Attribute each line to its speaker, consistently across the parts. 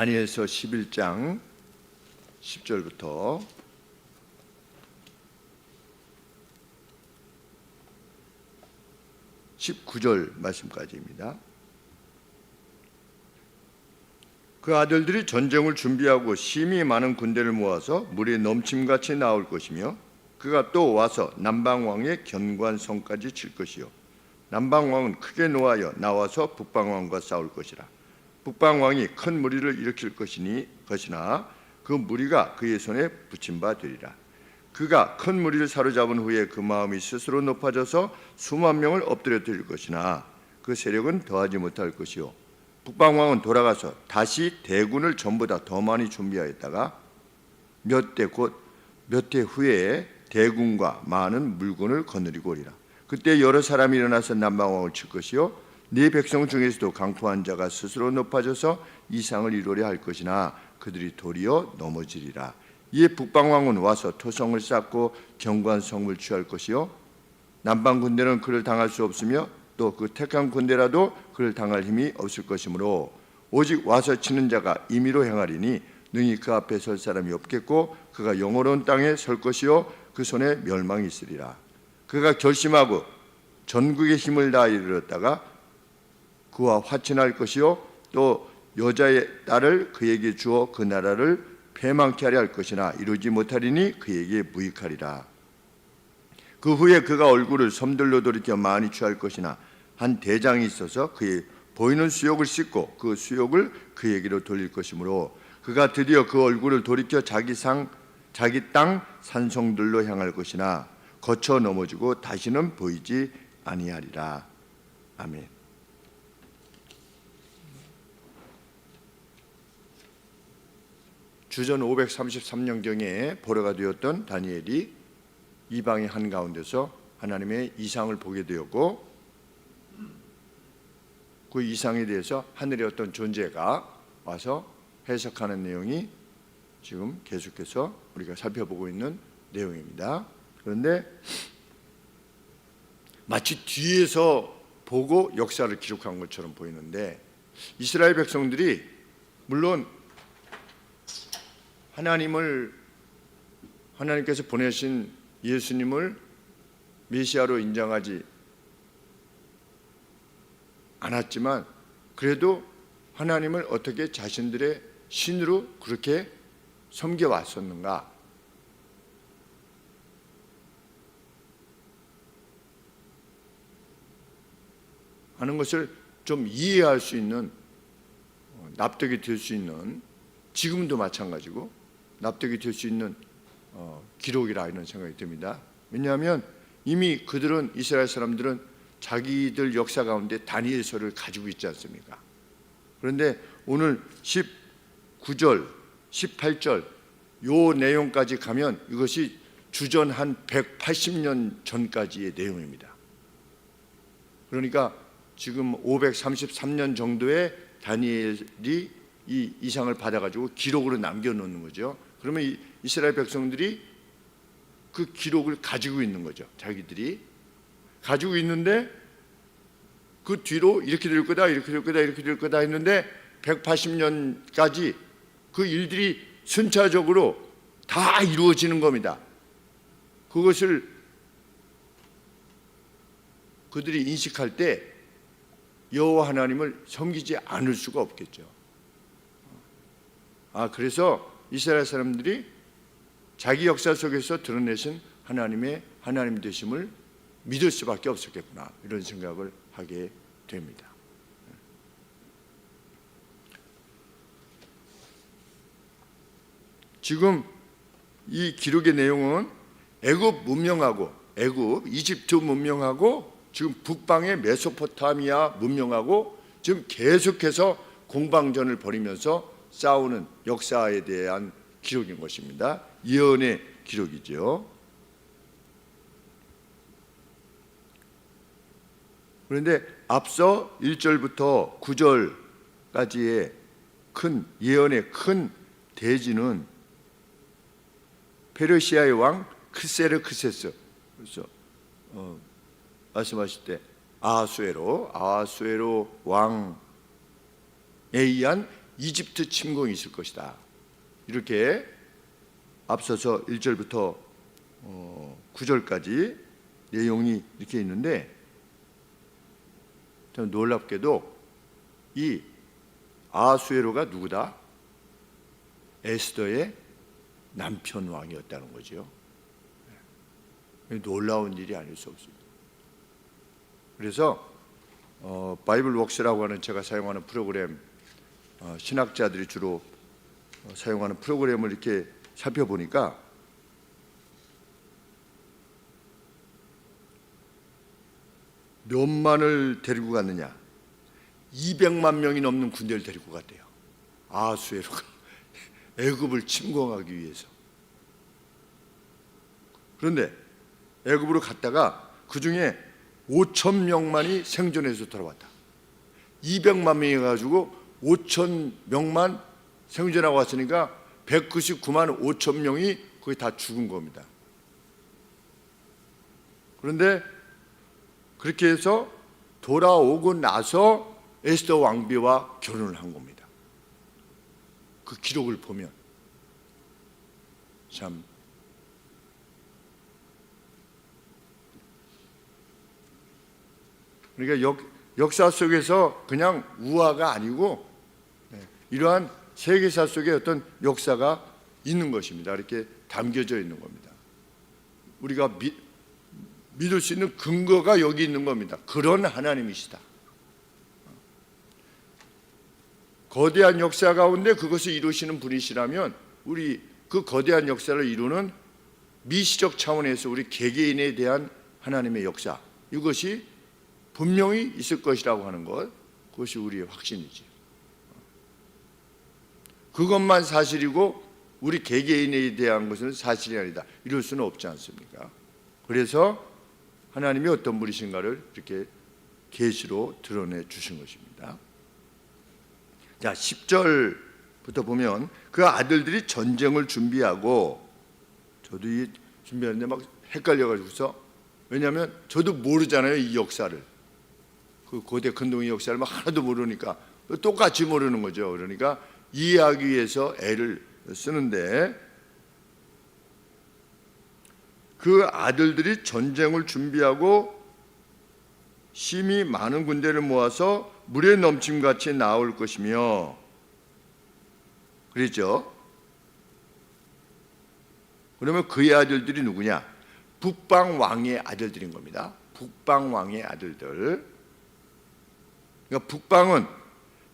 Speaker 1: 다니엘서 11장 10절부터 19절 말씀까지입니다. 그 아들들이 전쟁을 준비하고 심히 많은 군대를 모아서 물이 넘침같이 나올 것이며 그가 또 와서 남방왕의 견관성까지 칠 것이요 남방왕은 크게 노하여 나와서 북방왕과 싸울 것이라. 북방왕이 큰 무리를 일으킬 것이나 그 무리가 그의 손에 붙임 바 되리라. 그가 큰 무리를 사로잡은 후에 그 마음이 스스로 높아져서 수만 명을 엎드려뜨릴 것이나 그 세력은 더하지 못할 것이요 북방왕은 돌아가서 다시 대군을 전보다 더 많이 준비하였다가 몇 해 후에 대군과 많은 물건을 거느리고 오리라. 그때 여러 사람이 일어나서 남방왕을 칠 것이요 네 백성 중에서도 강포한 자가 스스로 높아져서 이상을 이루려 할 것이나 그들이 도리어 넘어지리라. 이에 북방왕은 와서 토성을 쌓고 경관성을 취할 것이요 남방 군대는 그를 당할 수 없으며 또 그 택한 군대라도 그를 당할 힘이 없을 것이므로 오직 와서 치는 자가 임의로 행하리니 능히 그 앞에 설 사람이 없겠고 그가 영원한 땅에 설 것이요 그 손에 멸망이 있으리라. 그가 결심하고 전국의 힘을 다하여 이르렀다가 그와 화친할 것이요 또 여자의 딸을 그에게 주어 그 나라를 패망케 하려 할 것이나 이루지 못하리니 그에게 무익하리라. 그 후에 그가 얼굴을 섬들로 돌이켜 많이 취할 것이나 한 대장이 있어서 그의 보이는 수욕을 씻고 그 수욕을 그에게로 돌릴 것이므로 그가 드디어 그 얼굴을 돌이켜 자기 땅 산성들로 향할 것이나 거쳐 넘어지고 다시는 보이지 아니하리라. 아멘. 주전 533년경에 보려가 되었던 다니엘이 이방의 한가운데서 하나님의 이상을 보게 되었고 그 이상에 대해서 하늘의 어떤 존재가 와서 해석하는 내용이 지금 계속해서 우리가 살펴보고 있는 내용입니다. 그런데 마치 뒤에서 보고 역사를 기록한 것처럼 보이는데 이스라엘 백성들이 물론 하나님께서 보내신 예수님을 메시아로 인정하지 않았지만 그래도 하나님을 어떻게 자신들의 신으로 그렇게 섬겨왔었는가? 하는 것을 좀 이해할 수 있는, 납득이 될 수 있는, 지금도 마찬가지고 납득이 될 수 있는 기록이라 이런 생각이 듭니다. 왜냐하면 이미 그들은, 이스라엘 사람들은 자기들 역사 가운데 다니엘서를 가지고 있지 않습니까? 그런데 오늘 19절, 18절 요 내용까지 가면 이것이 주전 한 180년 전까지의 내용입니다. 그러니까 지금 533년 정도의 다니엘이 이 이상을 받아가지고 기록으로 남겨놓는 거죠. 그러면 이 이스라엘 백성들이 그 기록을 가지고 있는 거죠. 자기들이 가지고 있는데 그 뒤로 이렇게 될 거다, 이렇게 될 거다, 이렇게 될 거다 했는데 180년까지 그 일들이 순차적으로 다 이루어지는 겁니다. 그것을 그들이 인식할 때 여호와 하나님을 섬기지 않을 수가 없겠죠. 그래서 이스라엘 사람들이 자기 역사 속에서 드러내신 하나님 되심을 믿을 수밖에 없었겠구나, 이런 생각을 하게 됩니다. 지금 이 기록의 내용은 애굽 문명하고 이집트 문명하고 지금 북방의 메소포타미아 문명하고 지금 계속해서 공방전을 벌이면서 싸우는 역사에 대한 기록인 것입니다. 예언의 기록이죠. 그런데 앞서 1절부터 9절까지의 큰 예언의 큰 대지는 페르시아의 왕 크세르크세스, 그래서 말씀하실 때 아하수에로 왕에 의한 이집트 침공이 있을 것이다. 이렇게 앞서서 1절부터 9절까지 내용이 이렇게 있는데, 좀 놀랍게도 이 아하수에로가 누구다? 에스더의 남편 왕이었다는 거죠. 놀라운 일이 아닐 수 없습니다. 그래서 바이블 웍스라고 하는 제가 사용하는 프로그램, 신학자들이 주로 사용하는 프로그램을 이렇게 살펴보니까 몇만을 데리고 갔느냐? 200만 명이 넘는 군대를 데리고 갔대요. 아하수에로가 애굽을 침공하기 위해서. 그런데 애굽으로 갔다가 그 중에 5천 명만이 생존해서 돌아왔다. 200만 명이 가지고 5천 명만 생존하고 왔으니까 199만 5천 명이 거의 다 죽은 겁니다. 그런데 그렇게 해서 돌아오고 나서 에스더 왕비와 결혼을 한 겁니다. 그 기록을 보면 참 그러니까 역사 속에서 그냥 우화가 아니고 이러한 세계사 속에 어떤 역사가 있는 것입니다. 이렇게 담겨져 있는 겁니다. 우리가 믿을 수 있는 근거가 여기 있는 겁니다. 그런 하나님이시다. 거대한 역사 가운데 그것을 이루시는 분이시라면 우리 그 거대한 역사를 이루는 미시적 차원에서 우리 개개인에 대한 하나님의 역사, 이것이 분명히 있을 것이라고 하는 것, 그것이 우리의 확신이지. 그것만 사실이고 우리 개개인에 대한 것은 사실이 아니다, 이럴 수는 없지 않습니까? 그래서 하나님이 어떤 분이신가를 이렇게 계시로 드러내 주신 것입니다. 자, 10절부터 보면 그 아들들이 전쟁을 준비하고, 저도 이 준비하는데 막 헷갈려가지고서, 왜냐하면 저도 모르잖아요, 이 역사를. 그 고대 근동의 역사를 막 하나도 모르니까 똑같이 모르는 거죠. 그러니까 이해하기 위해서 애를 쓰는데, 그 아들들이 전쟁을 준비하고 심히 많은 군대를 모아서 물에 넘침같이 나올 것이며, 그랬죠. 그러면 그의 아들들이 누구냐? 북방 왕의 아들들인 겁니다. 북방 왕의 아들들. 그러니까 북방은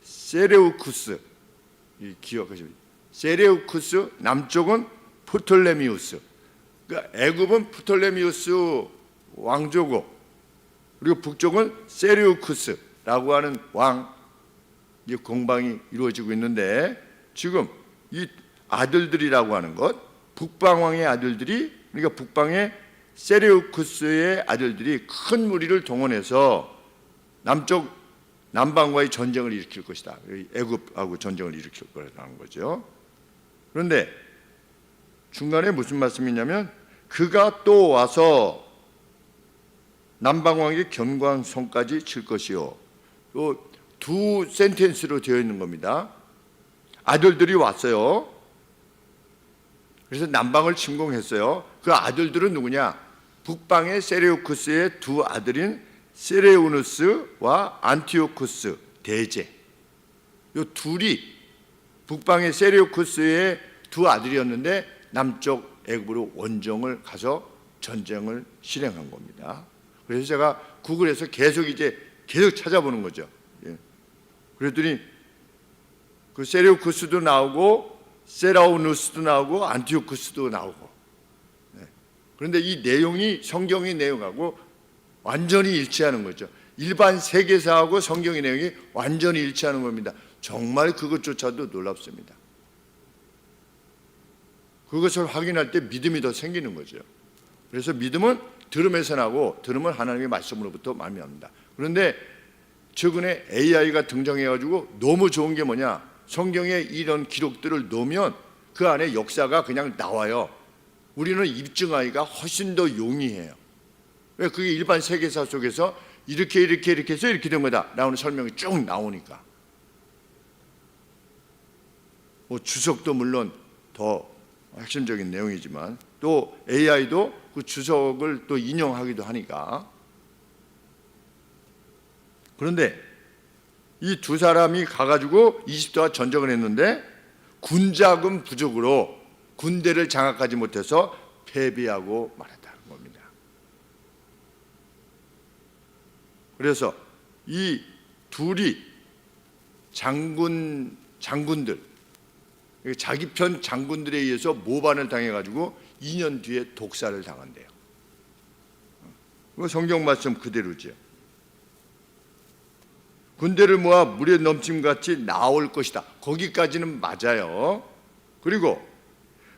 Speaker 1: 세레우쿠스, 기억하시면 세레우쿠스, 남쪽은 프톨레미우스. 그러니까 애굽은 프톨레미우스 왕조고, 그리고 북쪽은 세레우쿠스라고 하는 왕, 공방이 이루어지고 있는데, 지금 이 아들들이라고 하는 것, 북방 왕의 아들들이, 그러니까 북방의 세레우쿠스의 아들들이 큰 무리를 동원해서 남방과의 전쟁을 일으킬 것이다. 애굽하고 전쟁을 일으킬 거라는 거죠. 그런데 중간에 무슨 말씀이냐면, 그가 또 와서 남방왕의 견고한 손까지 칠 것이요. 두 센텐스로 되어 있는 겁니다. 아들들이 왔어요. 그래서 남방을 침공했어요. 그 아들들은 누구냐? 북방의 세레우쿠스의 두 아들인 세레우누스와 안티오쿠스 대제, 이 둘이 북방의 세레우쿠스의 두 아들이었는데 남쪽 애굽으로 원정을 가서 전쟁을 실행한 겁니다. 그래서 제가 구글에서 계속 찾아보는 거죠. 그랬더니 그 세레우쿠스도 나오고 세라우누스도 나오고 안티오쿠스도 나오고, 그런데 이 내용이 성경의 내용하고 완전히 일치하는 거죠. 일반 세계사하고 성경의 내용이 완전히 일치하는 겁니다. 정말 그것조차도 놀랍습니다. 그것을 확인할 때 믿음이 더 생기는 거죠. 그래서 믿음은 들음에서 나고, 들음은 하나님의 말씀으로부터 말미암는다. 그런데 최근에 AI가 등장해가지고 너무 좋은 게 뭐냐? 성경에 이런 기록들을 넣으면 그 안에 역사가 그냥 나와요. 우리는 입증하기가 훨씬 더 용이해요. 왜? 그게 일반 세계사 속에서 이렇게 해서 이렇게 된 거다 라는 설명이 쭉 나오니까. 뭐 주석도 물론 더 핵심적인 내용이지만 또 AI도 그 주석을 또 인용하기도 하니까. 그런데 이 두 사람이 가가지고 이집트와 전쟁을 했는데 군자금 부족으로 군대를 장악하지 못해서 패배하고 말았다는 겁니다. 그래서 이 둘이 장군들, 자기 편 장군들에 의해서 모반을 당해가지고 2년 뒤에 독사를 당한대요. 성경 말씀 그대로죠. 군대를 모아 물에 넘침같이 나올 것이다. 거기까지는 맞아요. 그리고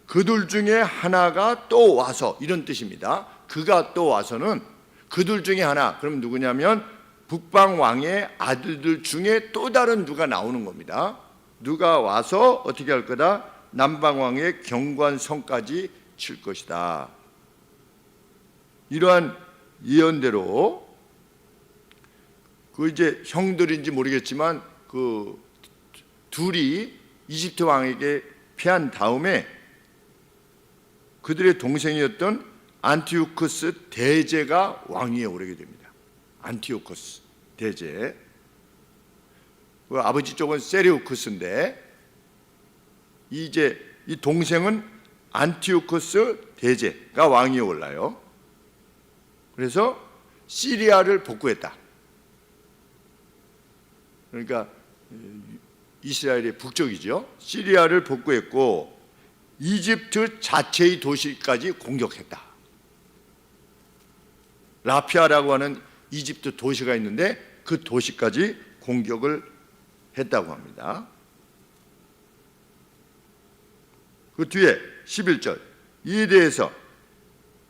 Speaker 1: 그들 중에 하나가 또 와서, 이런 뜻입니다. 그가 또 와서는 그들 중에 하나, 그럼 누구냐면 북방 왕의 아들들 중에 또 다른 누가 나오는 겁니다. 누가 와서 어떻게 할 거다? 남방 왕의 경관성까지 칠 것이다. 이러한 예언대로 그 이제 형들인지 모르겠지만 그 둘이 이집트 왕에게 패한 다음에 그들의 동생이었던 안티오코스 대제가 왕위에 오르게 됩니다. 안티오코스 대제. 그 아버지 쪽은 세레우쿠스인데 이제 이 동생은 안티오코스 대제가 왕위에 올라요. 그래서 시리아를 복구했다. 그러니까 이스라엘의 북쪽이죠. 시리아를 복구했고 이집트 자체의 도시까지 공격했다. 라피아라고 하는 이집트 도시가 있는데 그 도시까지 공격을 했다고 합니다. 그 뒤에 11절, 이에 대해서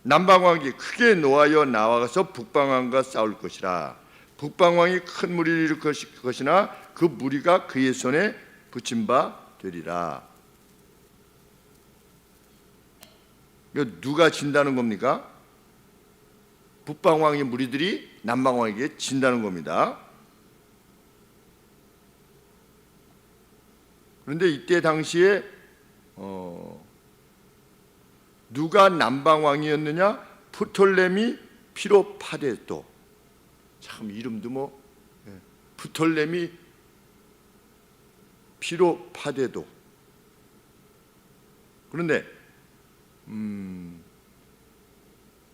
Speaker 1: 남방왕이 크게 노하여 나와서 북방왕과 싸울 것이라. 북방왕이 큰 무리를 일으킬 것이나 그 무리가 그의 손에 붙임 바 되리라. 이거 누가 진다는 겁니까? 북방왕의 무리들이 남방왕에게 진다는 겁니다. 그런데 이때 당시에 누가 남방왕이었느냐? 프톨레미 피로파데도. 참 이름도 뭐 프톨레미 피로파데도. 그런데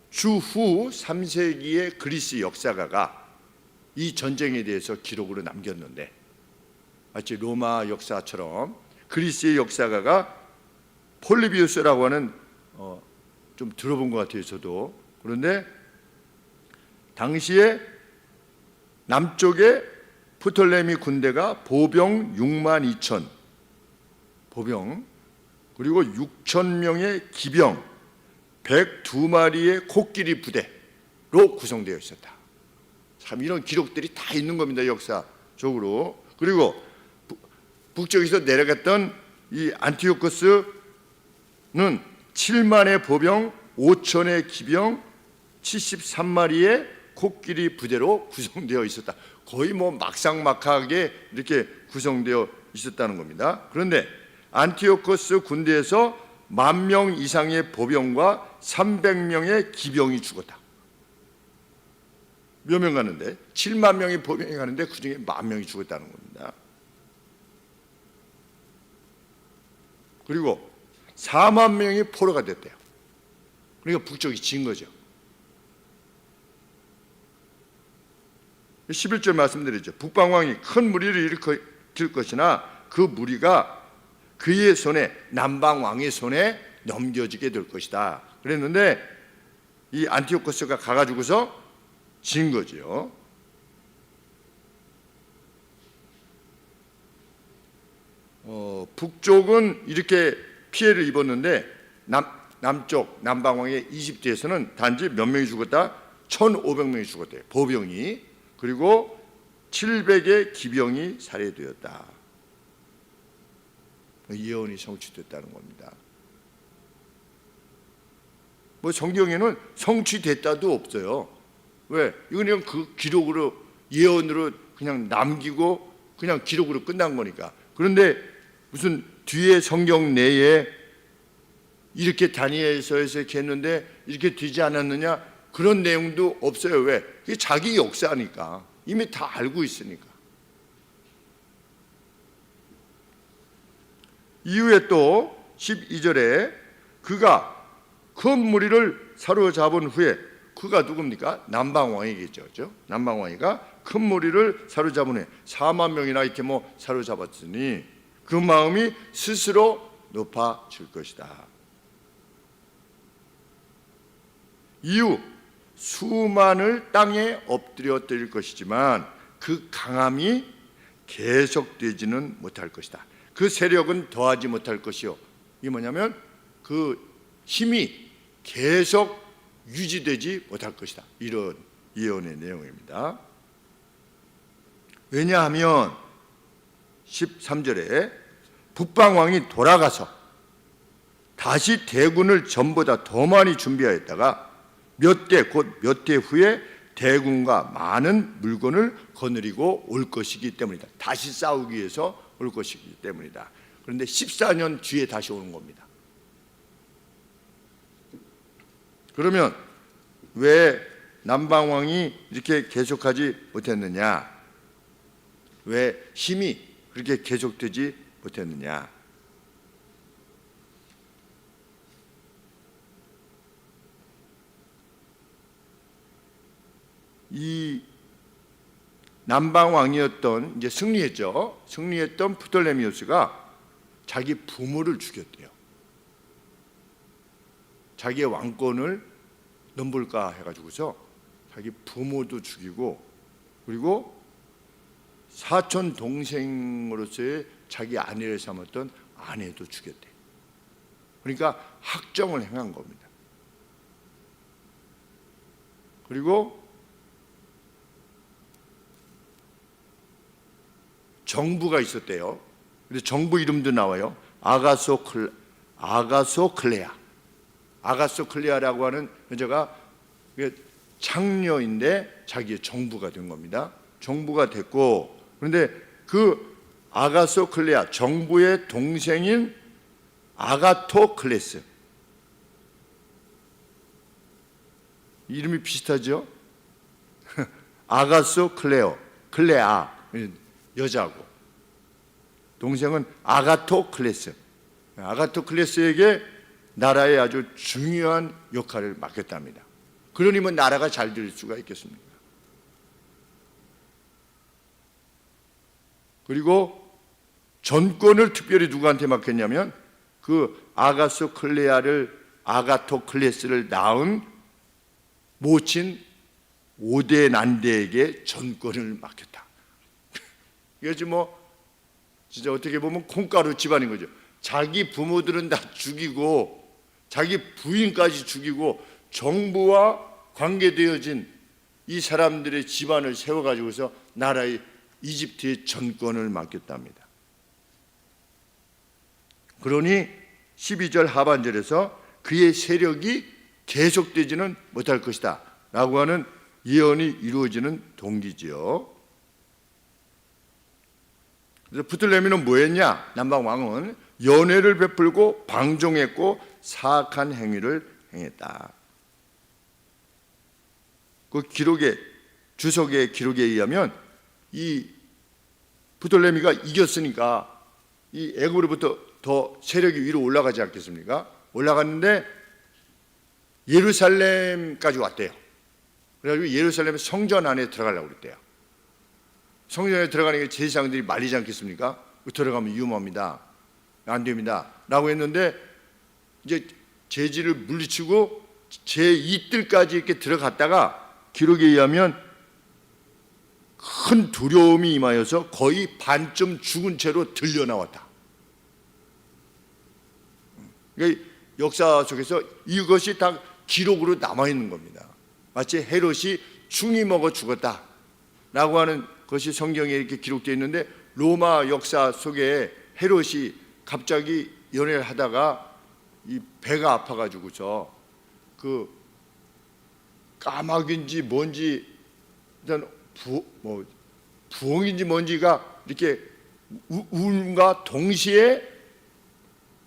Speaker 1: 주후 3세기의 그리스 역사가가 이 전쟁에 대해서 기록으로 남겼는데 마치 로마 역사처럼 그리스의 역사가가 폴리비우스라고 하는 좀 들어본 것 같아요 저도. 그런데 당시에 남쪽에 프톨레미 군대가 보병 6만 2천 보병 그리고 6천 명의 기병 102마리의 코끼리 부대로 구성되어 있었다. 참 이런 기록들이 다 있는 겁니다 역사적으로. 그리고 북쪽에서 내려갔던 이 안티오코스는 7만의 보병 5천의 기병 73마리의 코끼리 부대로 구성되어 있었다. 거의 뭐 막상막하게 이렇게 구성되어 있었다는 겁니다. 그런데 안티오코스 군대에서 10,000명 이상의 보병과 300명의 기병이 죽었다. 몇 명 가는데? 7만 명의 보병이 가는데 그중에 10,000명이 죽었다는 겁니다. 그리고 4만 명이 포로가 됐대요. 그러니까 북쪽이 진 거죠. 11절 말씀드리죠. 북방왕이 큰 무리를 일으킬 것이나 그 무리가 그의 손에 남방왕의 손에 넘겨지게 될 것이다. 그랬는데 이 안티오코스가 가가지고서 진 거죠. 북쪽은 이렇게 피해를 입었는데 남쪽 남방왕의 이집트에서는 단지 몇 명이 죽었다? 1,500명이 죽었대요. 보병이. 그리고 700의 기병이 살해되었다. 예언이 성취됐다는 겁니다. 뭐 성경에는 성취됐다도 없어요. 왜? 이건 그냥 그 기록으로 예언으로 그냥 남기고 그냥 기록으로 끝난 거니까. 그런데 무슨 뒤에 성경 내에 이렇게 다니엘서에서 이렇게 했는데 이렇게 되지 않았느냐, 그런 내용도 없어요. 왜? 그게 자기 역사니까. 이미 다 알고 있으니까. 이후에 또 12절에 그가 큰 무리를 사로잡은 후에, 그가 누굽니까? 남방왕이겠죠. 그렇죠? 남방왕이가 큰 무리를 사로잡은 후에 4만 명이나 이렇게 사로잡았으니 그 마음이 스스로 높아질 것이다. 이후 수만을 땅에 엎드려 드릴 것이지만 그 강함이 계속되지는 못할 것이다. 그 세력은 더하지 못할 것이요. 이게 뭐냐면 그 힘이 계속 유지되지 못할 것이다. 이런 예언의 내용입니다. 왜냐하면 13절에 북방왕이 돌아가서 다시 대군을 전보다 더 많이 준비하였다가 몇 대, 곧 몇 대 후에 대군과 많은 물건을 거느리고 올 것이기 때문이다. 다시 싸우기 위해서 올 것이기 때문이다. 그런데 14년 뒤에 다시 오는 겁니다. 그러면 왜 남방왕이 이렇게 계속하지 못했느냐? 왜 힘이 그렇게 계속되지 못했느냐? 이 남방왕이었던, 이제 승리했던 프톨레미우스가 자기 부모를 죽였대요. 자기의 왕권을 넘볼까 해가지고서 자기 부모도 죽이고, 그리고 사촌 동생으로서의 자기 아내를 삼았던 아내도 죽였대요. 그러니까 학정을 행한 겁니다. 그리고 정부가 있었대요. 근데 정부 이름도 나와요. 아가소클레아라고 하는 여자가 창녀인데 자기의 정부가 된 겁니다. 정부가 됐고, 그런데 그 아가소클레아 정부의 동생인 아가토클레스, 이름이 비슷하죠? 클레아 여자고, 동생은 아가토클레스에게 나라의 아주 중요한 역할을 맡겼답니다. 그러니면 나라가 잘 될 수가 있겠습니까? 그리고 전권을 특별히 누구한테 맡겼냐면 그 아가토클레스를 낳은 모친 5대 난대에게 전권을 맡겼다. 이거지 진짜 어떻게 보면 콩가루 집안인 거죠. 자기 부모들은 다 죽이고 자기 부인까지 죽이고 정부와 관계되어진 이 사람들의 집안을 세워가지고서 나라의 이집트의 전권을 맡겼답니다. 그러니 12절 하반절에서 그의 세력이 계속되지는 못할 것이다 라고 하는 예언이 이루어지는 동기지요. 그래서 프톨레미는 뭐했냐? 남방왕은 연회를 베풀고 방종했고 사악한 행위를 행했다. 그 주석의 기록에 의하면 이 프톨레미가 이겼으니까 이 애굽으로부터 더 세력이 위로 올라가지 않겠습니까? 올라갔는데 예루살렘까지 왔대요. 그래가지고 예루살렘 성전 안에 들어가려고 그랬대요. 성전에 들어가는 게 제사장들이 말리지 않겠습니까? 들어가면 위험합니다, 안 됩니다 라고 했는데, 이제 제지를 물리치고 제2뜰까지 이렇게 들어갔다가 기록에 의하면 큰 두려움이 임하여서 거의 반쯤 죽은 채로 들려 나왔다. 그러니까 역사 속에서 이것이 다 기록으로 남아있는 겁니다. 마치 헤롯이 충이 먹어 죽었다 라고 하는 것이 성경에 이렇게 기록되어 있는데, 로마 역사 속에 헤롯이 갑자기 연애를 하다가 이 배가 아파가지고서 그 까마귀인지 뭔지, 일단 부엉인지 뭔지가 이렇게 운과 동시에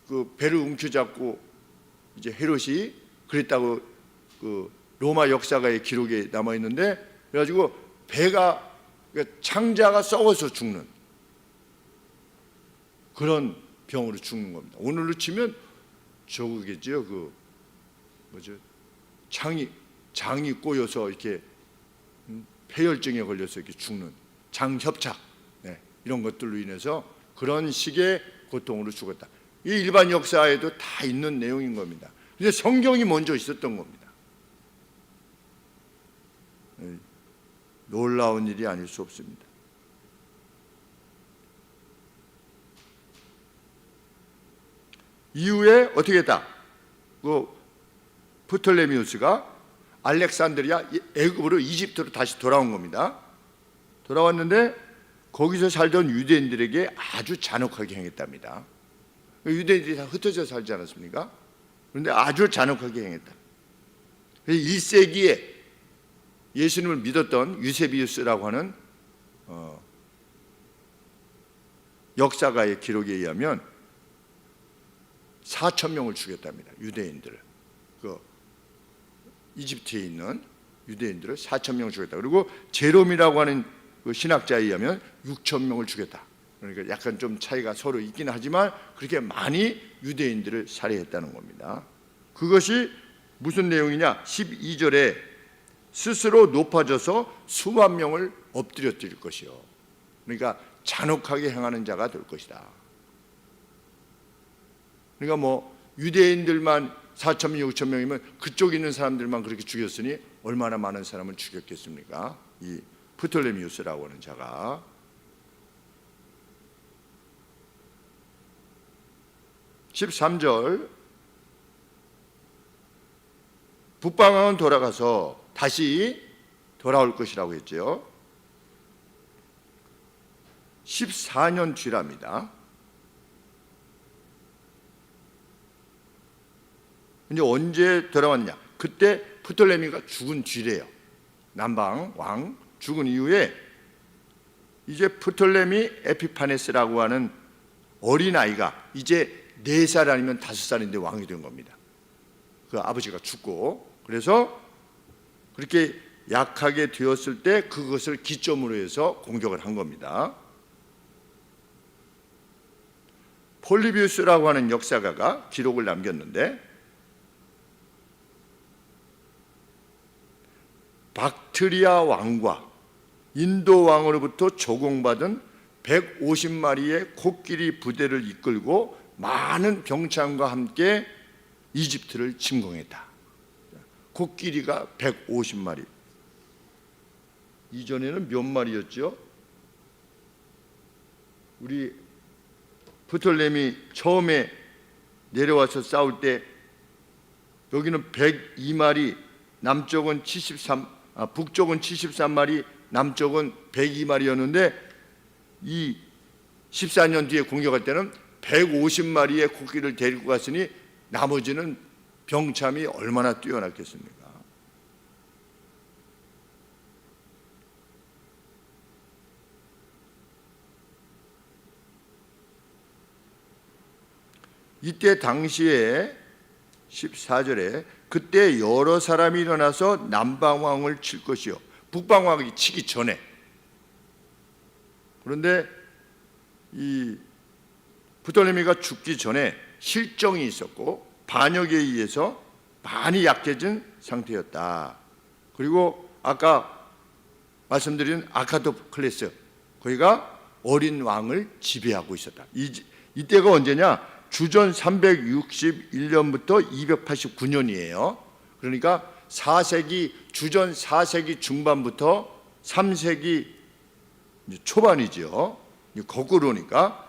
Speaker 1: 그 배를 움켜잡고 이제 헤롯이 그랬다고 그 로마 역사가의 기록에 남아 있는데, 그래가지고 배가 그러니까 창자가 썩어서 죽는 그런 병으로 죽는 겁니다. 오늘로 치면 저거겠죠. 그 뭐죠? 장이 꼬여서 이렇게 폐혈증에 걸려서 이렇게 죽는 장협착, 네, 이런 것들로 인해서 그런 식의 고통으로 죽었다. 이 일반 역사에도 다 있는 내용인 겁니다. 근데 성경이 먼저 있었던 겁니다. 놀라운 일이 아닐 수 없습니다. 이후에 어떻게 했다? 그 프톨레미우스가 알렉산드리아, 애굽으로 이집트로 다시 돌아온 겁니다. 돌아왔는데 거기서 살던 유대인들에게 아주 잔혹하게 행했답니다. 유대인들이 다 흩어져 살지 않았습니까? 그런데 아주 잔혹하게 행했다. 1세기에 예수님을 믿었던 유세비우스라고 하는 역사가의 기록에 의하면 4,000명을 죽였답니다. 유대인들을, 그 이집트에 있는 유대인들을 4,000명을 죽였다. 그리고 제롬이라고 하는 그 신학자에 의하면 6,000명을 죽였다. 그러니까 약간 좀 차이가 서로 있긴 하지만 그렇게 많이 유대인들을 살해했다는 겁니다. 그것이 무슨 내용이냐? 12절에 스스로 높아져서 수만 명을 엎드려뜨릴 것이요. 그러니까 잔혹하게 행하는 자가 될 것이다. 그러니까 뭐 유대인들만 4,000명, 6,000명이면 그쪽에 있는 사람들만 그렇게 죽였으니 얼마나 많은 사람을 죽였겠습니까? 이 프톨레미우스라고 하는 자가. (13절) 북방왕은 돌아가서 다시 돌아올 것이라고 했죠. 14년 뒤랍니다. 이제 언제 돌아왔냐? 그때 프톨레미가 죽은 뒤래요. 남방 왕 죽은 이후에 이제 프톨레미 에피파네스라고 하는 어린아이가 이제 4살 아니면 5살인데 왕이 된 겁니다. 그 아버지가 죽고, 그래서 그렇게 약하게 되었을 때 그것을 기점으로 해서 공격을 한 겁니다. 폴리비우스라고 하는 역사가가 기록을 남겼는데, 박트리아 왕과 인도 왕으로부터 조공받은 150마리의 코끼리 부대를 이끌고 많은 병창과 함께 이집트를 침공했다. 코끼리가 150마리. 이전에는 몇 마리였죠? 우리 프톨레미 처음에 내려와서 싸울 때 여기는 102마리, 남쪽은 북쪽은 73마리, 남쪽은 102마리였는데 이 14년 뒤에 공격할 때는 150마리의 코끼리를 데리고 갔으니 나머지는 병참이 얼마나 뛰어났겠습니까? 이때 당시에 14절에 그때 여러 사람이 일어나서 남방왕을 칠 것이요. 북방왕이 치기 전에. 그런데 이 프톨레미가 죽기 전에 실정이 있었고 반역에 의해서 많이 약해진 상태였다. 그리고 아까 말씀드린 아카토클레스, 거기가 어린 왕을 지배하고 있었다. 이때가 언제냐? 주전 361년부터 289년이에요. 그러니까 4세기, 주전 4세기 중반부터 3세기 초반이죠. 거꾸로니까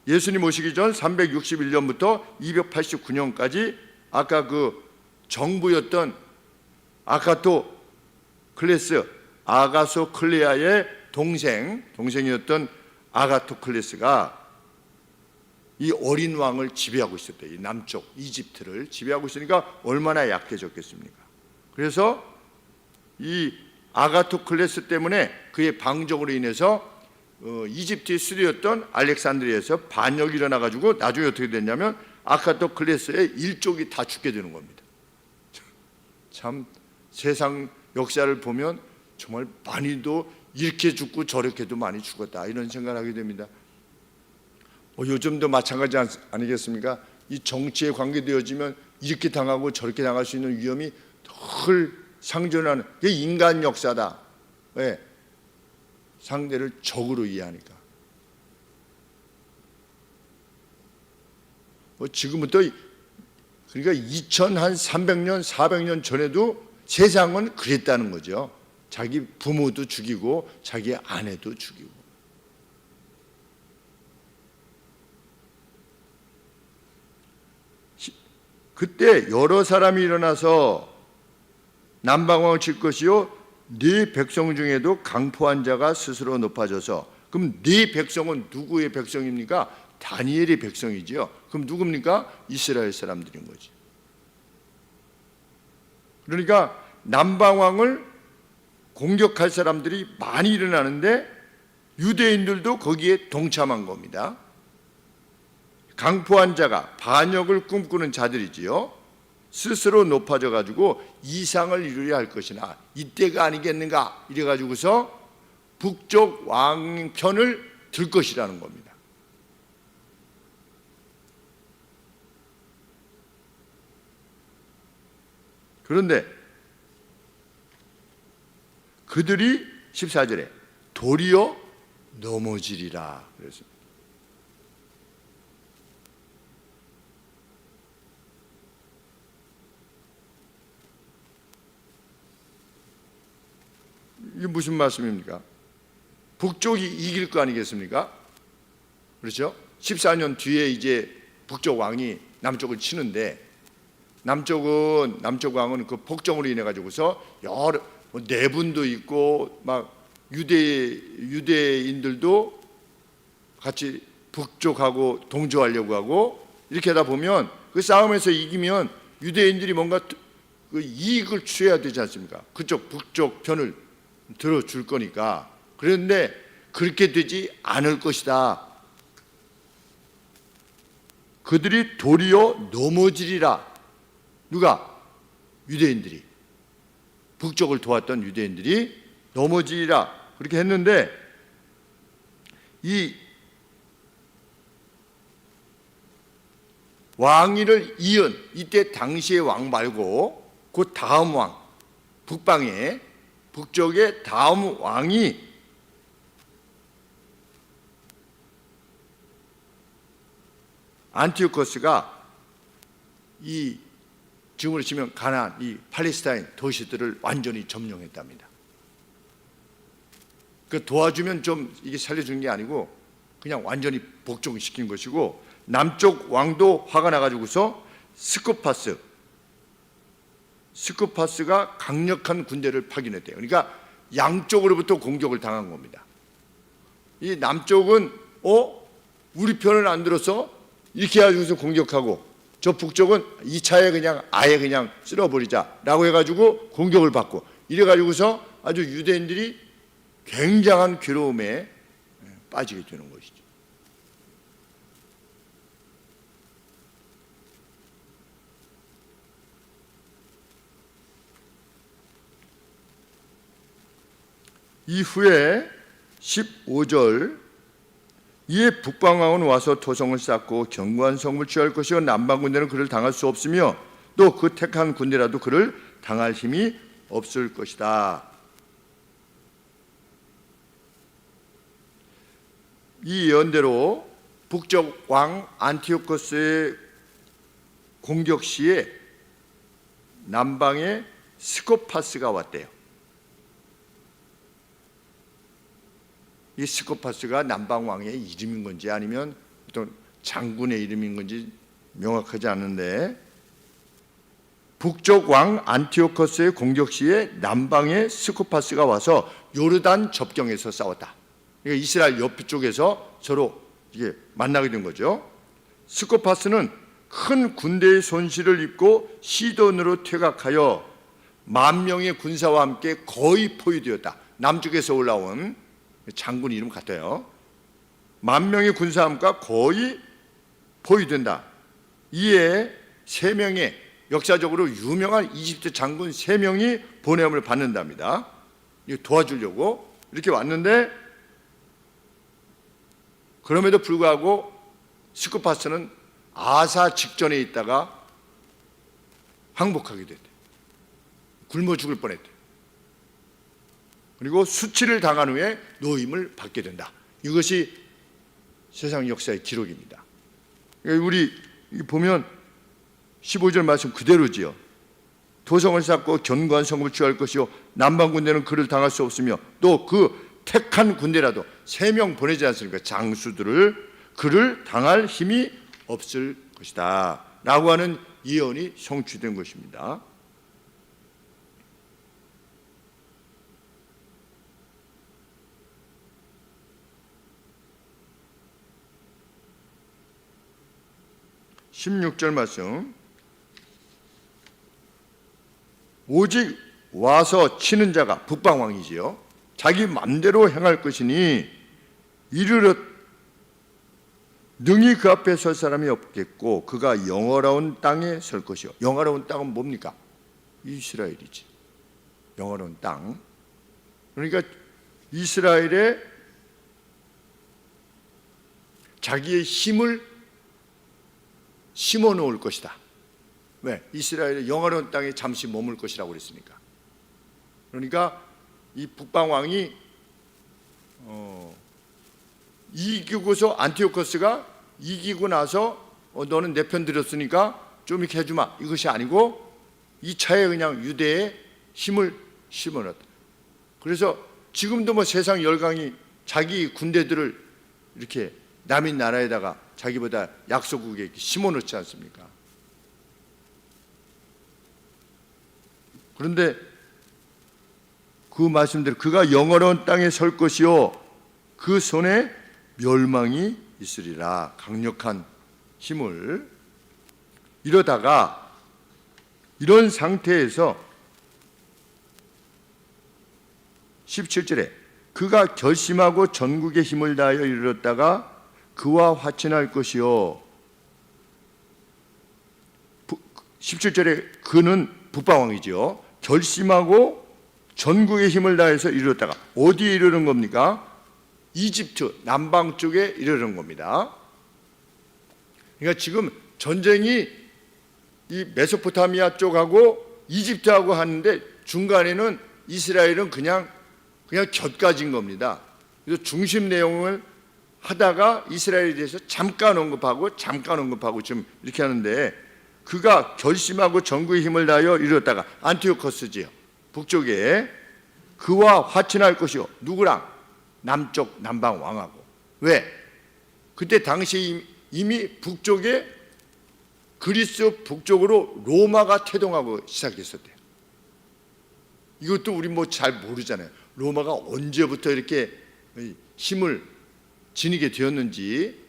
Speaker 1: 예수님 오시기 전 361년부터 289년까지 아까 그 정부였던 아가토클레스, 아가소클레아의 동생이었던 아가토클레스가 이 어린 왕을 지배하고 있었대요. 이 남쪽 이집트를 지배하고 있으니까 얼마나 약해졌겠습니까? 그래서 이 아가토클레스 때문에 그의 방적으로 인해서 이집트의 수도였던 알렉산드리아에서 반역이 일어나가지고 나중에 어떻게 됐냐면 아카토클레스의 일족이 다 죽게 되는 겁니다. 참 세상 역사를 보면 정말 많이도 이렇게 죽고 저렇게도 많이 죽었다, 이런 생각을 하게 됩니다. 요즘도 마찬가지 아니겠습니까? 이 정치에 관계되어지면 이렇게 당하고 저렇게 당할 수 있는 위험이 늘 상존하는 게 인간 역사다. 왜? 상대를 적으로 이해하니까. 지금부터 그러니까 2300년 400년 전에도 세상은 그랬다는 거죠. 자기 부모도 죽이고 자기 아내도 죽이고. 그때 여러 사람이 일어나서 남방왕을 칠 것이요 네 백성 중에도 강포한 자가 스스로 높아져서. 그럼 네 백성은 누구의 백성입니까? 다니엘의 백성이죠. 그럼 누굽니까? 이스라엘 사람들인 거지. 그러니까 남방왕을 공격할 사람들이 많이 일어나는데 유대인들도 거기에 동참한 겁니다. 강포한 자가, 반역을 꿈꾸는 자들이지요, 스스로 높아져 가지고 이상을 이루려 할 것이나 이때가 아니겠는가 이래 가지고서 북쪽 왕 편을 들 것이라는 겁니다. 그런데 그들이 14절에 도리어 넘어지리라 그랬습니다. 이게 무슨 말씀입니까? 북쪽이 이길 거 아니겠습니까? 그렇죠? 14년 뒤에 이제 북쪽 왕이 남쪽을 치는데, 남쪽 왕은 그 폭정으로 인해 가지고서 여러 내분도 있고 막 유대인들도 같이 북쪽하고 동조하려고 하고, 이렇게 하다 보면 그 싸움에서 이기면 유대인들이 뭔가 그 이익을 취해야 되지 않습니까? 그쪽 북쪽 편을 들어줄 거니까. 그런데 그렇게 되지 않을 것이다. 그들이 도리어 넘어지리라. 누가? 유대인들이, 북쪽을 도왔던 유대인들이 넘어지리라 그렇게 했는데, 이 왕위를 이은, 이때 당시의 왕 말고 그 다음 왕, 북쪽의 다음 왕이 안티오코스가 이 지금으로 치면 가나안, 이 팔레스타인 도시들을 완전히 점령했답니다. 그 도와주면 좀 이게 살려준 게 아니고 그냥 완전히 복종시킨 것이고, 남쪽 왕도 화가 나가지고서 스쿠파스가 강력한 군대를 파견했대요. 그러니까 양쪽으로부터 공격을 당한 겁니다. 이 남쪽은 우리 편을 안 들어서 이렇게 해가지고서 공격하고, 저 북쪽은 이 차에 아예 그냥 쓸어버리자라고 해가지고 공격을 받고, 이래가지고서 아주 유대인들이 굉장한 괴로움에 빠지게 되는 것이죠. 이후에 15절, 이에 북방왕은 와서 토성을 쌓고 견고한 성을 취할 것이요 남방 군대는 그를 당할 수 없으며 또 그 택한 군대라도 그를 당할 힘이 없을 것이다. 이 예언대로 북쪽 왕 안티오코스의 공격 시에 남방에 스코파스가 왔대요. 이 스코파스가 남방 왕의 이름인 건지 아니면 어떤 장군의 이름인 건지 명확하지 않은데, 북쪽 왕 안티오코스의 공격 시에 남방에 스코파스가 와서 요르단 접경에서 싸웠다. 그러니까 이스라엘 옆쪽에서 서로 이게 만나게 된 거죠. 스코파스는 큰 군대의 손실을 입고 시돈으로 퇴각하여 10,000명의 군사와 함께 거의 포위되었다. 남쪽에서 올라온 장군 이름 같아요. 10,000명의 군사함과 거의 포위된다. 이에 3명의 역사적으로 유명한 이집트 장군 3명이 보냄을 받는답니다. 이거 도와주려고 이렇게 왔는데, 그럼에도 불구하고 스쿠파스는 아사 직전에 있다가 항복하게 됐대. 굶어 죽을 뻔했대. 그리고 수치를 당한 후에 노임을 받게 된다. 이것이 세상 역사의 기록입니다. 우리 보면 15절 말씀 그대로지요. 도성을 쌓고 견고한 성읍을 취할 것이요 남방 군대는 그를 당할 수 없으며, 또 그 택한 군대라도 3명 보내지 않습니까? 장수들을, 그를 당할 힘이 없을 것이다 라고 하는 예언이 성취된 것입니다. (16절) 말씀, 오직 와서 치는 자가 북방왕이지요. 자기 맘대로 행할 것이니 이르렀 능히 그 앞에 설 사람이 없겠고 그가 영화로운 땅에 설 것이요. 영화로운 땅은 뭡니까? 이스라엘이지. 영화로운 땅. 그러니까 이스라엘에 자기의 힘을 심어 놓을 것이다. 왜? 이스라엘의 영화로운 땅에 잠시 머물 것이라고 그랬으니까. 그러니까 이 북방왕이 이기고서 안티오코스가 이기고 나서 너는 내 편 들었으니까 좀 이렇게 해주마, 이것이 아니고 2차에 그냥 유대에 힘을 심어놨다. 그래서 지금도 뭐 세상 열강이 자기 군대들을 이렇게 남의 나라에다가 자기보다 약소국에 심어놓지 않습니까? 그런데 그 말씀대로 그가 영화로운 땅에 설 것이요 그 손에 멸망이 있으리라. 강력한 힘을. 이러다가 이런 상태에서 17절에 그가 결심하고 전국의 힘을 다하여 이르렀다가 그와 화친할 것이요. 17절에 그는 북방왕이죠. 결심하고 전국의 힘을 다해서 이르렀다가 어디에 이르는 겁니까? 이집트 남방 쪽에 이르는 겁니다. 그러니까 지금 전쟁이 이 메소포타미아 쪽하고 이집트하고 하는데 중간에는 이스라엘은 그냥 곁가진 겁니다. 그래서 중심 내용을 하다가 이스라엘에 대해서 잠깐 언급하고 지금 이렇게 하는데, 그가 결심하고 전국의 힘을 다하여 이르렀다가 안티오코스지요. 북쪽에 그와 화친할 것이요. 누구랑? 남쪽 남방 왕하고. 왜? 그때 당시 이미 북쪽에 그리스 북쪽으로 로마가 태동하고 시작했었대요. 이것도 우리 뭐 잘 모르잖아요. 로마가 언제부터 이렇게 힘을 지니게 되었는지.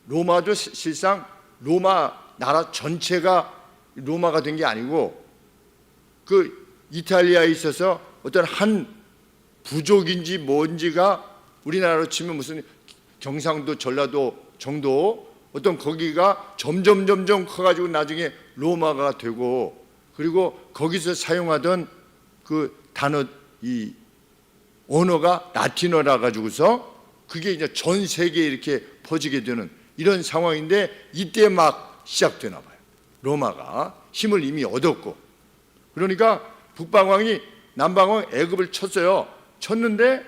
Speaker 1: 로마도 실상 로마 나라 전체가 로마가 된 게 아니고 그 이탈리아에 있어서 어떤 한 부족인지 뭔지가 우리나라로 치면 무슨 경상도, 전라도 정도 어떤 거기가 점점 커가지고 나중에 로마가 되고, 그리고 거기서 사용하던 그 단어, 이 언어가 라틴어라 가지고서 그게 이제 전 세계에 이렇게 퍼지게 되는 이런 상황인데, 이때 막 시작되나 봐요. 로마가 힘을 이미 얻었고. 그러니까 북방왕이 남방왕 애굽을 쳤는데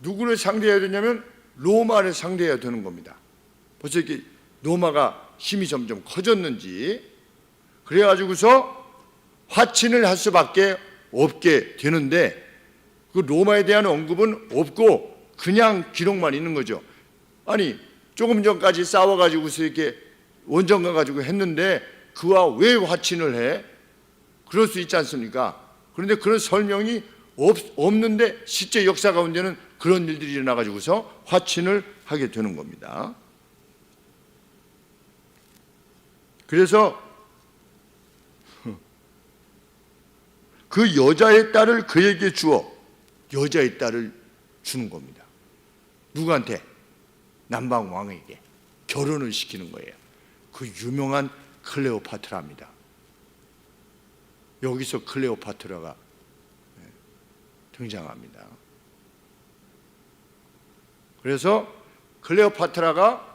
Speaker 1: 누구를 상대해야 되냐면 로마를 상대해야 되는 겁니다. 벌써 이렇게 로마가 힘이 점점 커졌는지, 그래가지고서 화친을 할 수밖에 없게 되는데, 그 로마에 대한 언급은 없고 그냥 기록만 있는 거죠. 아니 조금 전까지 싸워가지고서 이렇게 원정 가가지고 했는데 그와 왜 화친을 해? 그럴 수 있지 않습니까? 그런데 그런 설명이 없는데 실제 역사 가운데는 그런 일들이 일어나가지고서 화친을 하게 되는 겁니다. 그래서 그 여자의 딸을 그에게 주어 여자의 딸을 주는 겁니다. 누구한테? 남방 왕에게 결혼을 시키는 거예요. 그 유명한 클레오파트라입니다. 여기서 클레오파트라가 등장합니다. 그래서 클레오파트라가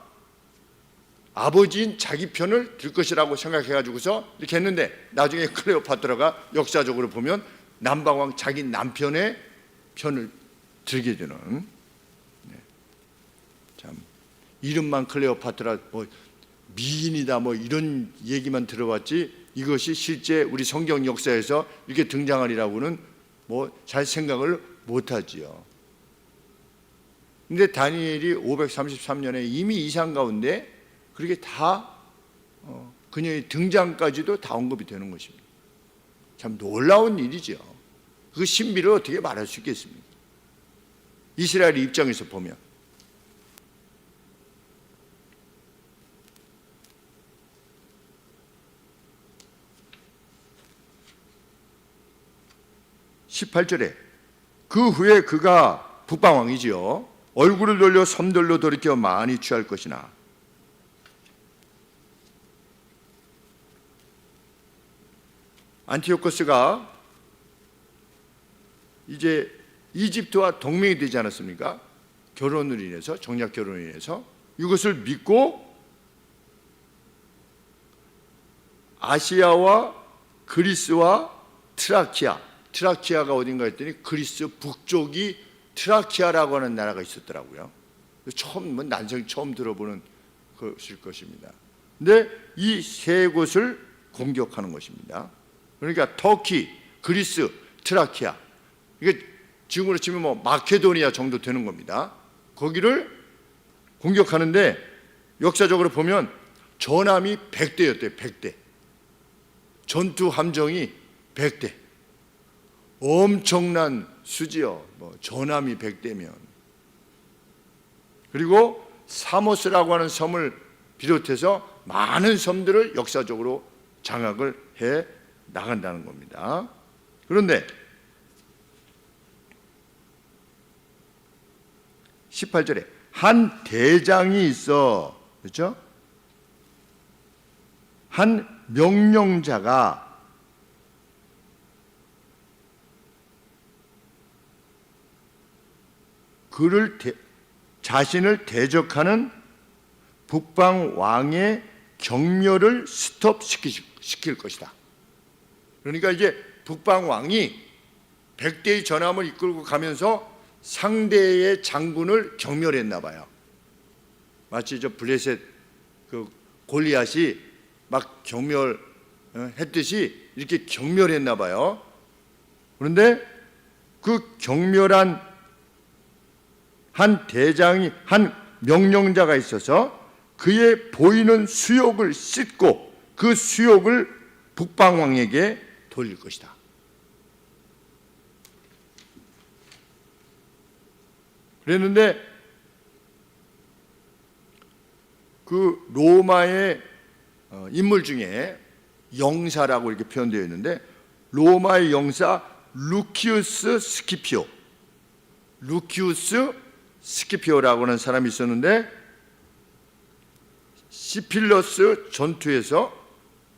Speaker 1: 아버지인 자기 편을 들 것이라고 생각해가지고서 이렇게 했는데, 나중에 클레오파트라가 역사적으로 보면 남방왕 자기 남편의 편을 들게 되는, 참 이름만 클레오파트라 뭐 미인이다 뭐 이런 얘기만 들어봤지, 이것이 실제 우리 성경 역사에서 이렇게 등장하리라고는 뭐 잘 생각을 못하지요. 근데 다니엘이 533년에 이미 이상 가운데 그렇게 다 그녀의 등장까지도 다 언급이 되는 것입니다. 참 놀라운 일이죠. 그 신비를 어떻게 말할 수 있겠습니까? 이스라엘 입장에서 보면. (18절에) 그 후에 그가 북방왕이지요. 얼굴을 돌려 섬들로 돌이켜 많이 취할 것이나 안티오코스가 이제 이집트와 동맹이 되지 않았습니까? 결혼을 인해서, 정략 결혼을 인해서 이것을 믿고 아시아와 그리스와 트라키아가 어딘가 했더니 그리스 북쪽이 트라키아라고 하는 나라가 있었더라고요. 처음, 난생 처음 들어보는 것일 것입니다. 근데 이 세 곳을 공격하는 것입니다. 그러니까 터키, 그리스, 트라키아, 이게 지금으로 치면 뭐 마케도니아 정도 되는 겁니다. 거기를 공격하는데 역사적으로 보면 전함이 100대였대요. 100대. 전투 함정이 100대. 엄청난 수지요. 뭐 전함이 100대면. 그리고 사모스라고 하는 섬을 비롯해서 많은 섬들을 역사적으로 장악을 해 나간다는 겁니다. 그런데 18절에 한 대장이 있어, 그렇죠? 한 명령자가 그를 자신을 대적하는 북방 왕의 경멸을 스톱시킬 것이다. 그러니까 이제 북방 왕이 100대의 전함을 이끌고 가면서 상대의 장군을 경멸했나 봐요. 마치 저 블레셋 그 골리앗이 막 경멸했듯이 이렇게 경멸했나 봐요. 그런데 그 경멸한 한 대장이, 한 명령자가 있어서 그의 보이는 수욕을 씻고 그 수욕을 북방왕에게 돌릴 것이다. 그랬는데 그 로마의 인물 중에 영사라고 이렇게 표현되어 있는데, 로마의 영사 루키우스 스키피오라고 하는 사람이 있었는데, 시필러스 전투에서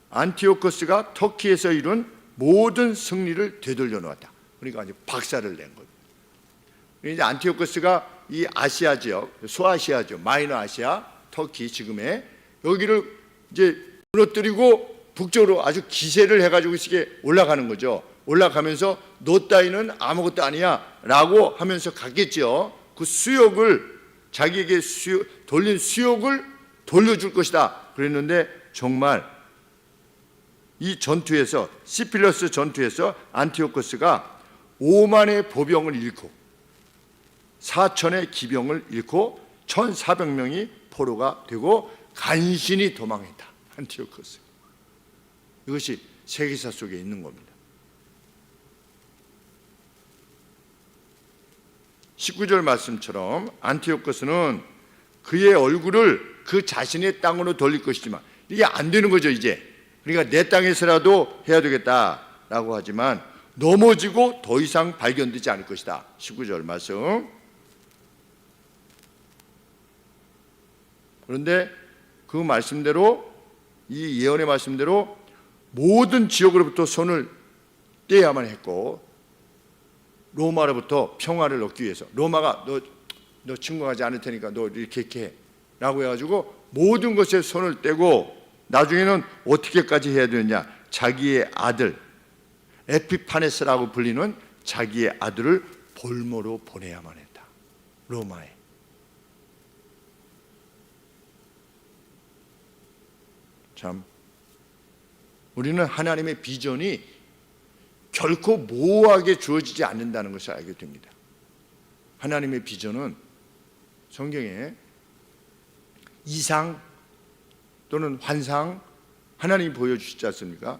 Speaker 1: 안티오코스가 터키에서 이룬 모든 승리를 되돌려 놓았다. 그러니까 아주 박살을 낸 거예요. 이제 안티오코스가 이 아시아 지역, 소아시아 지역, 마이너 아시아, 터키 지금의 여기를 이제 무너뜨리고 북쪽으로 아주 기세를 해가지고 이렇게 올라가는 거죠. 올라가면서 너 따위는 아무것도 아니야 라고 하면서 갔겠죠. 그 수욕을, 자기에게 돌린 수욕을 돌려줄 것이다 그랬는데, 정말 이 전투에서, 시필러스 전투에서 안티오코스가 5만의 보병을 잃고 4천의 기병을 잃고 1,400명이 포로가 되고 간신히 도망했다. 안티오코스. 이것이 세계사 속에 있는 겁니다. 19절 말씀처럼 안티오코스는 그의 얼굴을 그 자신의 땅으로 돌릴 것이지만 이게 안 되는 거죠, 이제. 그러니까 내 땅에서라도 해야 되겠다라고 하지만 넘어지고 더 이상 발견되지 않을 것이다. 19절 말씀. 그런데 그 말씀대로, 이 예언의 말씀대로 모든 지역으로부터 손을 떼야만 했고, 로마로부터 평화를 얻기 위해서 로마가 너 침공하지 않을 테니까 너 이렇게 해 라고 해가지고 모든 것에 손을 떼고, 나중에는 어떻게까지 해야 되느냐, 자기의 아들 에피파네스라고 불리는 자기의 아들을 볼모로 보내야만 했다, 로마에. 참, 우리는 하나님의 비전이 결코 모호하게 주어지지 않는다는 것을 알게 됩니다. 하나님의 비전은 성경에 이상 또는 환상 하나님이 보여주시지 않습니까?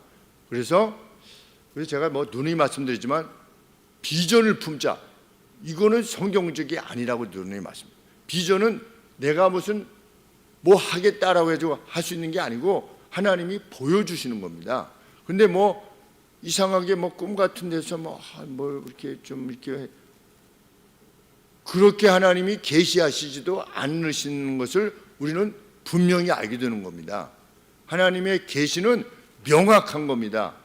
Speaker 1: 그래서 제가 누누이 말씀드리지만 비전을 품자, 이거는 성경적이 아니라고 누누이 말씀드립니다. 비전은 내가 무슨 뭐 하겠다라고 해서 할 수 있는 게 아니고 하나님이 보여주시는 겁니다. 근데 이상하게 꿈 같은 데서 이렇게 좀 이렇게 그렇게 하나님이 계시하시지도 않으시는 것을 우리는 분명히 알게 되는 겁니다. 하나님의 계시는 명확한 겁니다.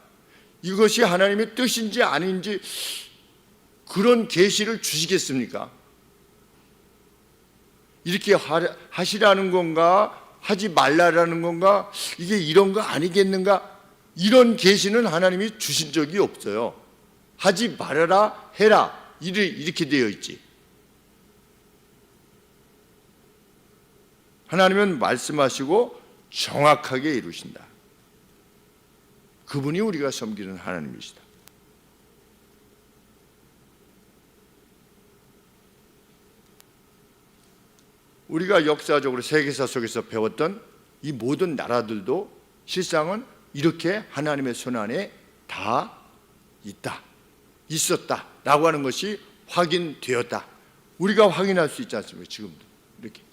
Speaker 1: 이것이 하나님의 뜻인지 아닌지 그런 계시를 주시겠습니까? 이렇게 하시라는 건가, 하지 말라라는 건가, 이게 이런 거 아니겠는가, 이런 계시는 하나님이 주신 적이 없어요. 하지 말아라, 해라, 이렇게 되어 있지. 하나님은 말씀하시고 정확하게 이루신다. 그분이 우리가 섬기는 하나님이시다. 우리가 역사적으로 세계사 속에서 배웠던 이 모든 나라들도 실상은 이렇게 하나님의 손 안에 다 있다, 있었다 라고 하는 것이 확인되었다. 우리가 확인할 수 있지 않습니까? 지금도 이렇게.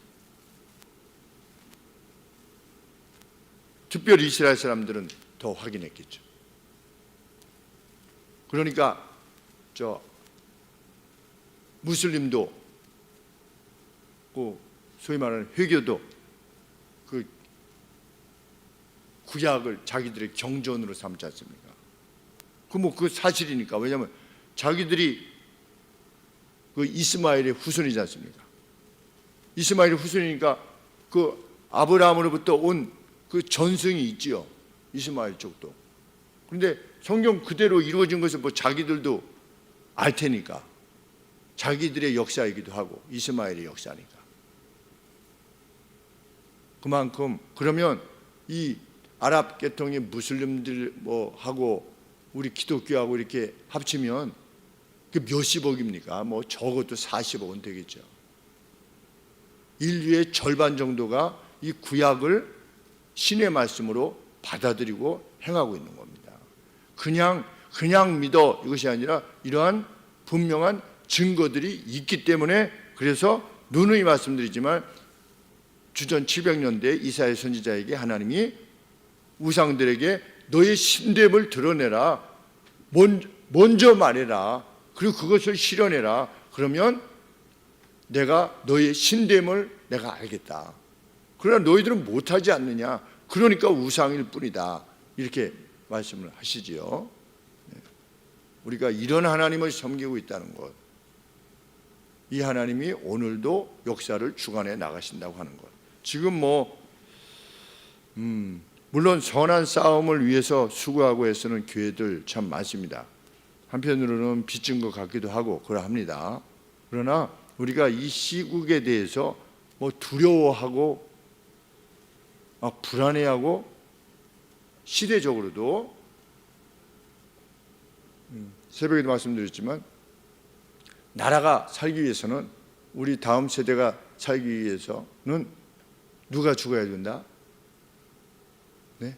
Speaker 1: 특별히 이스라엘 사람들은 더 확인했겠죠. 그러니까 무슬림도 소위 말하는 회교도 그 구약을 자기들의 경전으로 삼지 않습니까? 그 사실이니까. 왜냐하면 자기들이 그 이스마엘의 후손이지 않습니까? 이스마엘의 후손이니까 그 아브라함으로부터 온 그 전승이 있지요, 이스마엘 쪽도. 그런데 성경 그대로 이루어진 것을 자기들도 알 테니까, 자기들의 역사이기도 하고 이스마엘의 역사니까. 그만큼 그러면 이 아랍 계통의 무슬림들 하고 우리 기독교하고 이렇게 합치면 그 몇십억입니까? 적어도 40억은 되겠죠. 인류의 절반 정도가 이 구약을 신의 말씀으로 받아들이고 행하고 있는 겁니다. 그냥 믿어 이것이 아니라 이러한 분명한 증거들이 있기 때문에, 그래서 누누이 말씀드리지만 주전 700년대 이사야 선지자에게 하나님이 우상들에게 너의 신됨을 드러내라, 먼저 말해라, 그리고 그것을 실현해라, 그러면 내가 너의 신됨을 내가 알겠다. 그러나 너희들은 못하지 않느냐, 그러니까 우상일 뿐이다, 이렇게 말씀을 하시지요. 우리가 이런 하나님을 섬기고 있다는 것, 이 하나님이 오늘도 역사를 주관해 나가신다고 하는 것. 지금 물론 선한 싸움을 위해서 수고하고 애쓰는 교회들 참 많습니다. 한편으로는 빚진 것 같기도 하고 그러합니다. 그러나 우리가 이 시국에 대해서 두려워하고 불안해하고, 시대적으로도 새벽에도 말씀드렸지만 나라가 살기 위해서는, 우리 다음 세대가 살기 위해서는 누가 죽어야 된다? 네?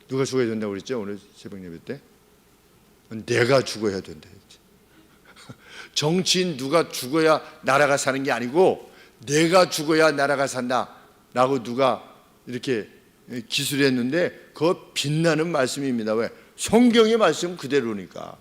Speaker 1: 누가 죽어야 된다고 그랬죠? 오늘 새벽 예배 때 내가 죽어야 된다 했지. 정치인 누가 죽어야 나라가 사는 게 아니고 내가 죽어야 나라가 산다 라고 누가 이렇게 기술했는데, 그거 빛나는 말씀입니다. 왜? 성경의 말씀 그대로니까.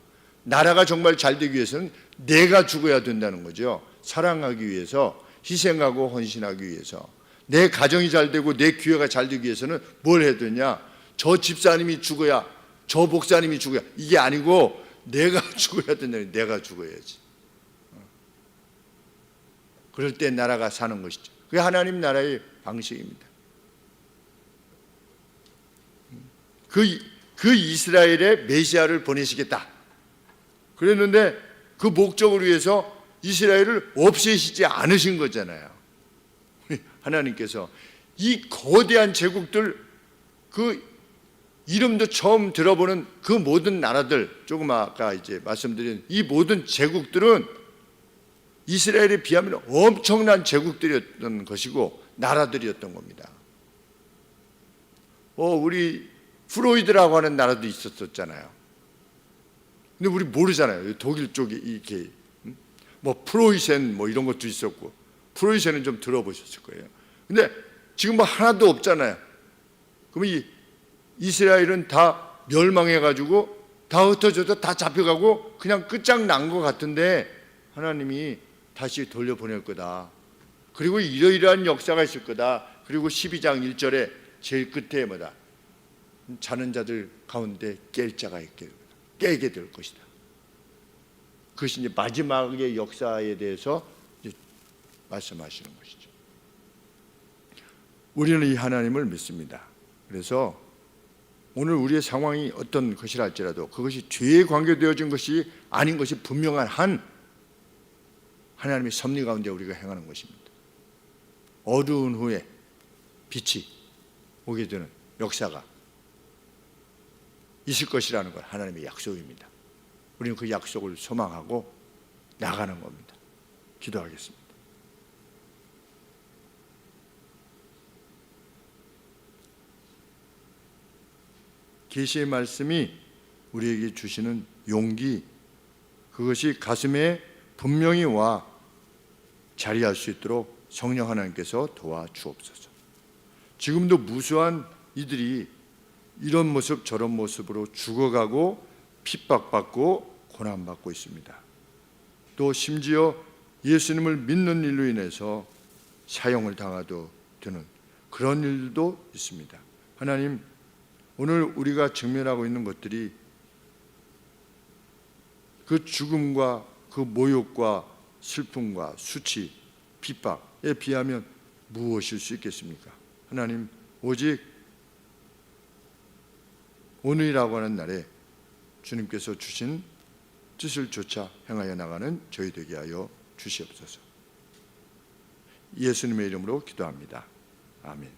Speaker 1: 나라가 정말 잘 되기 위해서는 내가 죽어야 된다는 거죠. 사랑하기 위해서, 희생하고 헌신하기 위해서. 내 가정이 잘 되고 내 교회가 잘 되기 위해서는 뭘 해야 되냐? 저 집사님이 죽어야, 저 목사님이 죽어야, 이게 아니고 내가 죽어야 된다니. 내가 죽어야지. 그럴 때 나라가 사는 것이죠. 그게 하나님 나라의 방식입니다. 그 이스라엘에 메시아를 보내시겠다 그랬는데 그 목적을 위해서 이스라엘을 없애시지 않으신 거잖아요. 하나님께서 이 거대한 제국들, 그 이름도 처음 들어보는 그 모든 나라들, 조금 아까 이제 말씀드린 이 모든 제국들은 이스라엘에 비하면 엄청난 제국들이었던 것이고 나라들이었던 겁니다. 우리 프로이드라고 하는 나라도 있었잖아요. 근데 우리 모르잖아요. 독일 쪽에 이렇게 뭐 프로이센 뭐 이런 것도 있었고, 프로이센은 좀 들어보셨을 거예요. 근데 지금 뭐 하나도 없잖아요. 그럼 이 이스라엘은 다 멸망해가지고 다 흩어져서 다 잡혀가고 그냥 끝장난 것 같은데 하나님이 다시 돌려보낼 거다. 그리고 이러이러한 역사가 있을 거다. 그리고 12장 1절에 제일 끝에 뭐다? 자는 자들 가운데 깰 자가 있게, 깨게 될 것이다. 그것이 이제 마지막의 역사에 대해서 이제 말씀하시는 것이죠. 우리는 이 하나님을 믿습니다. 그래서 오늘 우리의 상황이 어떤 것이라 할지라도 그것이 죄에 관계되어진 것이 아닌 것이 분명한 한 하나님의 섭리 가운데 우리가 행하는 것입니다. 어두운 후에 빛이 오게 되는 역사가 있을 것이라는 건 하나님의 약속입니다. 우리는 그 약속을 소망하고 나가는 겁니다. 기도하겠습니다. 계시의 말씀이 우리에게 주시는 용기, 그것이 가슴에 분명히 와 자리할 수 있도록 성령 하나님께서 도와주옵소서. 지금도 무수한 이들이 이런 모습 저런 모습으로 죽어가고 핍박받고 고난받고 있습니다. 또 심지어 예수님을 믿는 일로 인해서 사형을 당하도 되는 그런 일도 있습니다. 하나님, 오늘 우리가 직면하고 있는 것들이 그 죽음과 그 모욕과 슬픔과 수치, 핍박에 비하면 무엇일 수 있겠습니까? 하나님, 오직 오늘이라고 하는 날에 주님께서 주신 뜻을 쫓아 행하여 나가는 저희 되게 하여 주시옵소서. 예수님의 이름으로 기도합니다. 아멘.